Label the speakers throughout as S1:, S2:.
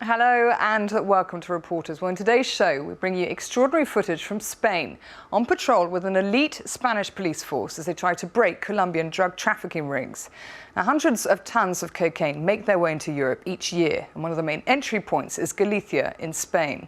S1: Hello and welcome to Reporters. Well, in today's show, we bring you extraordinary footage from Spain on patrol with an elite Spanish police force as they try to break Colombian drug trafficking rings. Now, hundreds of tons of cocaine make their way into Europe each year, and one of the main entry points is Galicia in Spain.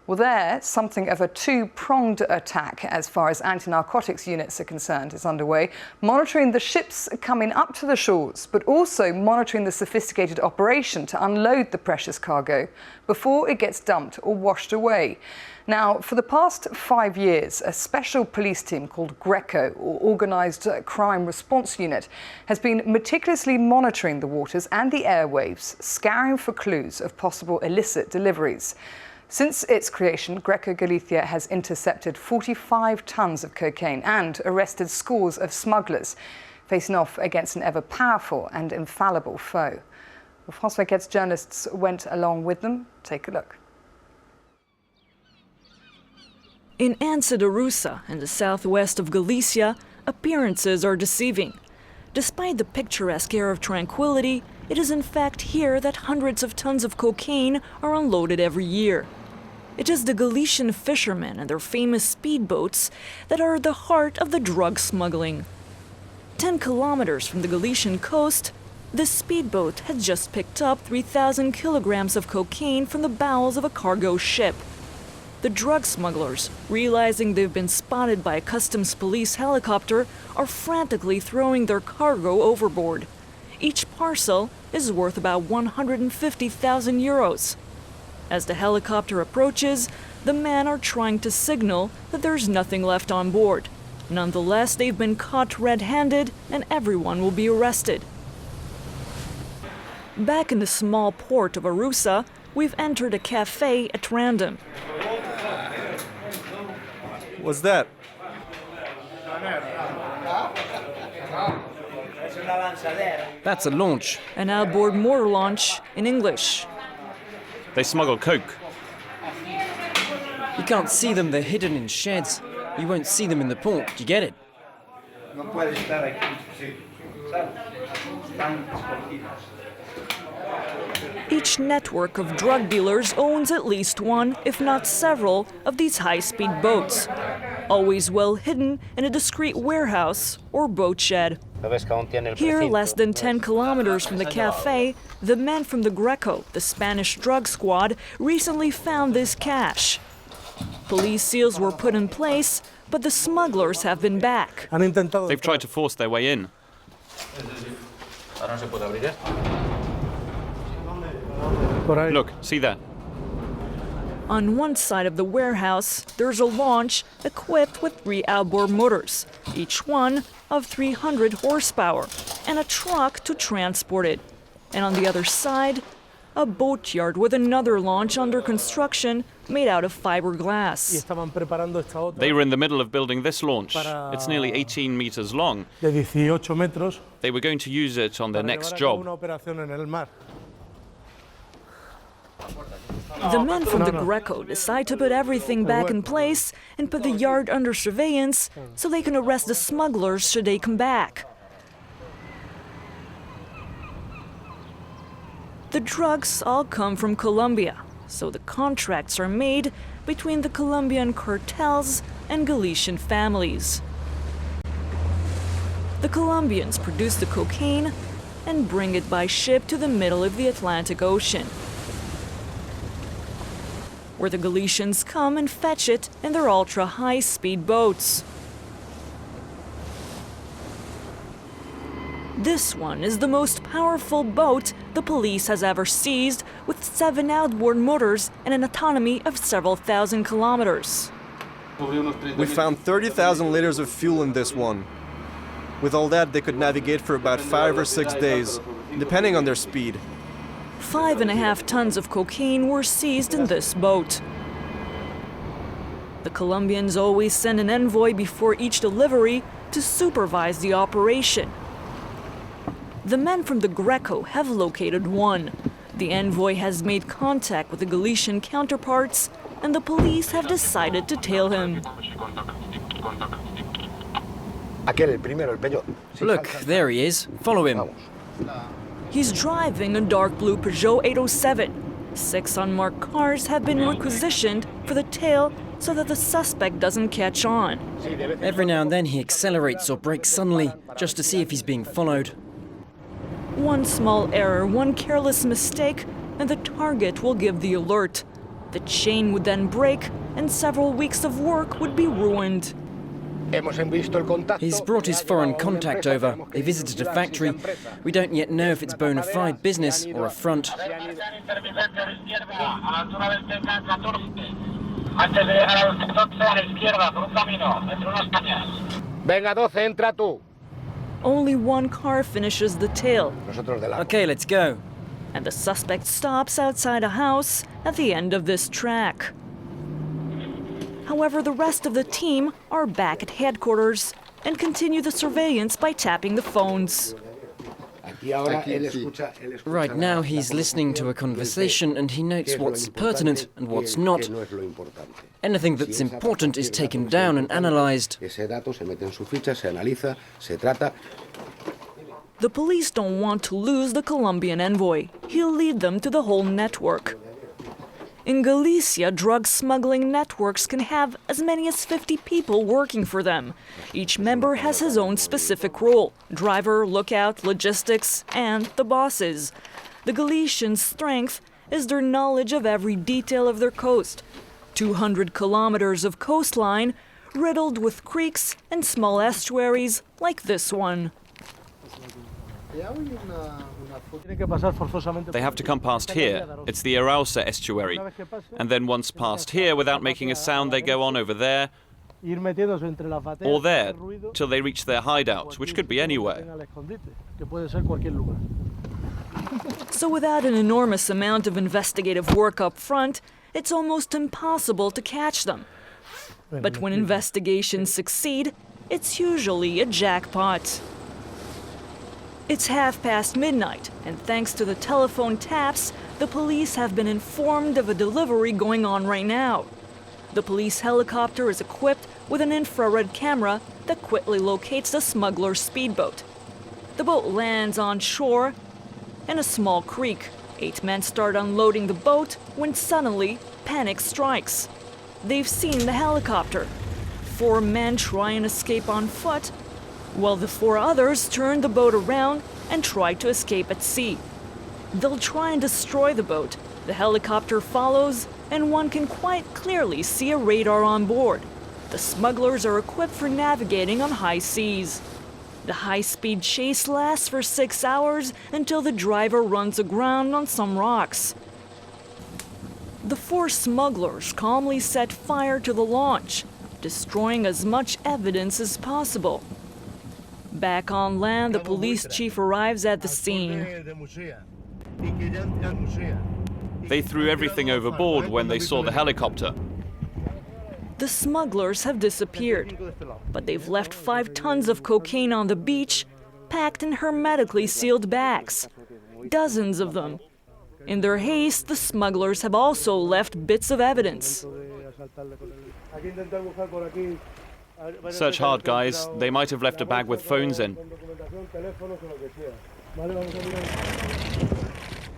S1: Well, there, something of a two-pronged attack as far as anti-narcotics units are concerned is underway, monitoring the ships coming up to the shores, but also monitoring the sophisticated operation to unload the precious cargo before it gets dumped or washed away. Now, for the past 5 years, a special police team called Greco, or Organised Crime Response Unit, has been meticulously monitoring the waters and the airwaves, scouring for clues of possible illicit deliveries. Since its creation, Greco Galicia has intercepted 45 tons of cocaine and arrested scores of smugglers, facing off against an ever-powerful and infallible foe. Well, France 24's journalists went along with them. Take a look.
S2: In Ansa in the southwest of Galicia, appearances are deceiving. Despite the picturesque air of tranquility, it is in fact here that hundreds of tons of cocaine are unloaded every year. It is the Galician fishermen and their famous speedboats that are at the heart of the drug smuggling. 10 kilometers from the Galician coast, this speedboat had just picked up 3,000 kilograms of cocaine from the bowels of a cargo ship. The drug smugglers, realizing they've been spotted by a customs police helicopter, are frantically throwing their cargo overboard. Each parcel is worth about 150,000 euros. As the helicopter approaches, the men are trying to signal that there's nothing left on board. Nonetheless, they've been caught red-handed and everyone will be arrested. Back in the small port of Arusa, we've entered a cafe at random.
S3: What's that?
S4: That's a launch.
S2: An outboard motor launch in English.
S5: They smuggle coke.
S4: You can't see them, they're hidden in sheds. You won't see them in the port, you get it?
S2: Each network of drug dealers owns at least one, if not several, of these high-speed boats, always well hidden in a discreet warehouse or boat shed. Here, less than 10 kilometers from the cafe, the men from the Greco, the Spanish drug squad, recently found this cache. Police seals were put in place, but the smugglers have been back.
S5: They've tried to force their way in. Look, see that?
S2: On one side of the warehouse, there's a launch equipped with 3 outboard motors, each one of 300 horsepower, and a truck to transport it. And on the other side, a boatyard with another launch under construction made out of fiberglass.
S5: They were in the middle of building this launch. It's nearly 18 meters long. They were going to use it on their next job.
S2: The men from the Greco decide to put everything back in place and put the yard under surveillance so they can arrest the smugglers should they come back. The drugs all come from Colombia, so the contracts are made between the Colombian cartels and Galician families. The Colombians produce the cocaine and bring it by ship to the middle of the Atlantic Ocean, where the Galicians come and fetch it in their ultra-high-speed boats. This one is the most powerful boat the police has ever seized, with 7 outboard motors and an autonomy of several thousand kilometers.
S3: We found 30,000 liters of fuel in this one. With all that, they could navigate for about 5 or 6 days, depending on their speed.
S2: 5.5 tons of cocaine were seized in this boat. The Colombians always send an envoy before each delivery to supervise the operation. The men from the Greco have located one. The envoy has made contact with the Galician counterparts, and the police have decided to tail him.
S4: Look, there he is. Follow him.
S2: He's driving a dark blue Peugeot 807. 6 unmarked cars have been requisitioned for the tail so that the suspect doesn't catch on.
S4: Every now and then he accelerates or brakes suddenly, just to see if he's being followed.
S2: One small error, one careless mistake, and the target will give the alert. The chain would then break, and several weeks of work would be ruined.
S4: He's brought his foreign contact over. They visited a factory. We don't yet know if it's bona fide business or a front.
S2: Only one car finishes the tail,
S4: Okay, let's go.
S2: and the suspect stops outside a house at the end of this track. However, the rest of the team are back at headquarters and continue the surveillance by tapping the phones.
S4: Right now he's listening to a conversation and he notes what's pertinent and what's not. Anything that's important is taken down and analyzed.
S2: The police don't want to lose the Colombian envoy. He'll lead them to the whole network. In Galicia, drug smuggling networks can have as many as 50 people working for them. Each member has his own specific role: driver, lookout, logistics, and the bosses. The Galicians' strength is their knowledge of every detail of their coast. 200 kilometers of coastline, riddled with creeks and small estuaries like this one.
S5: They have to come past here. It's the Arauca estuary. And then once past here, without making a sound, they go on over there or there till they reach their hideout, which could be anywhere.
S2: So without an enormous amount of investigative work up front, it's almost impossible to catch them. But when investigations succeed, it's usually a jackpot. It's midnight, and thanks to the telephone taps, the police have been informed of a delivery going on right now. The police helicopter is equipped with an infrared camera that quickly locates the smuggler's speedboat. The boat lands on shore in a small creek. 8 men start unloading the boat when suddenly panic strikes. They've seen the helicopter. 4 men try and escape on foot, while the 4 others turn the boat around and try to escape at sea. They'll try and destroy the boat. The helicopter follows, and one can quite clearly see a radar on board. The smugglers are equipped for navigating on high seas. The high-speed chase lasts for 6 hours until the driver runs aground on some rocks. The 4 smugglers calmly set fire to the launch, destroying as much evidence as possible. Back on land, the police chief arrives at the scene.
S5: They threw everything overboard when they saw the helicopter.
S2: The smugglers have disappeared, but they've left 5 tons of cocaine on the beach, packed in hermetically sealed bags. Dozens of them. In their haste, the smugglers have also left bits of evidence.
S5: Search hard, guys. They might have left a bag with phones in.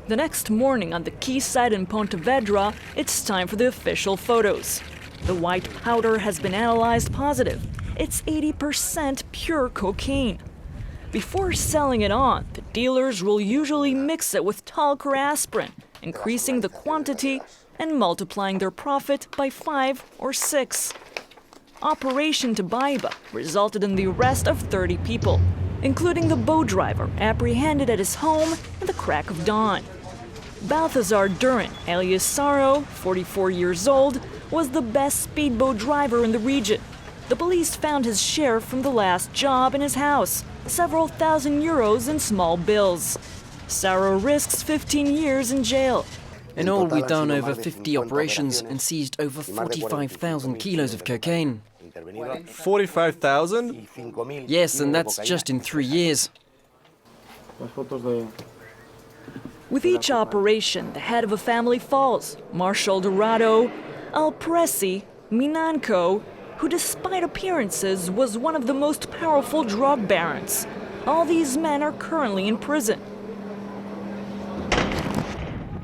S2: The next morning on the quayside in Pontevedra, it's time for the official photos. The white powder has been analyzed positive. It's 80% pure cocaine. Before selling it on, the dealers will usually mix it with talc or aspirin, increasing the quantity and multiplying their profit by 5 or 6. Operation Tabaiba resulted in the arrest of 30 people, including the boat driver apprehended at his home at the crack of dawn. Balthazar Duran, alias Saro, 44 years old, was the best speedboat driver in the region. The police found his share from the last job in his house, several thousand euros in small bills. Saro risks 15 years in jail.
S4: In all, we've done over 50 operations and seized over 45,000 kilos of cocaine.
S3: 45,000?
S4: Yes, and that's just in 3 years.
S2: With each operation, the head of a family falls. Marshal Dorado, Alpresi, Minanco, who despite appearances was one of the most powerful drug barons. All these men are currently in prison.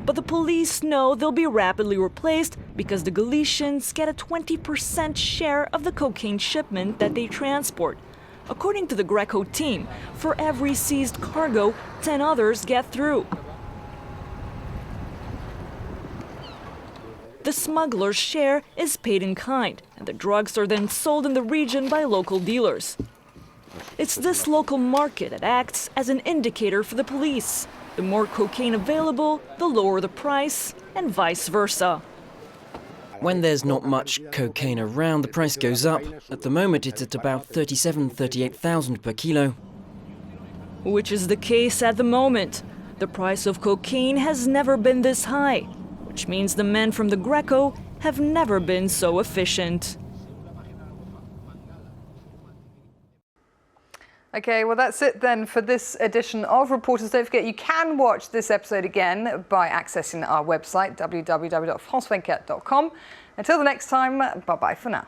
S2: But the police know they'll be rapidly replaced because the Galicians get a 20% share of the cocaine shipment that they transport. According to the Greco team, for every seized cargo, 10 others get through. The smuggler's share is paid in kind, and the drugs are then sold in the region by local dealers. It's this local market that acts as an indicator for the police. The more cocaine available, the lower the price, and vice versa.
S4: When there's not much cocaine around, the price goes up. At the moment, it's at about 38,000 per kilo.
S2: Which is the case at the moment. The price of cocaine has never been this high, which means the men from the Greco have never been so efficient.
S1: Okay, well that's it then for this edition of Reporters. Don't forget you can watch this episode again by accessing our website www.france24.com. Until the next time, bye-bye for now.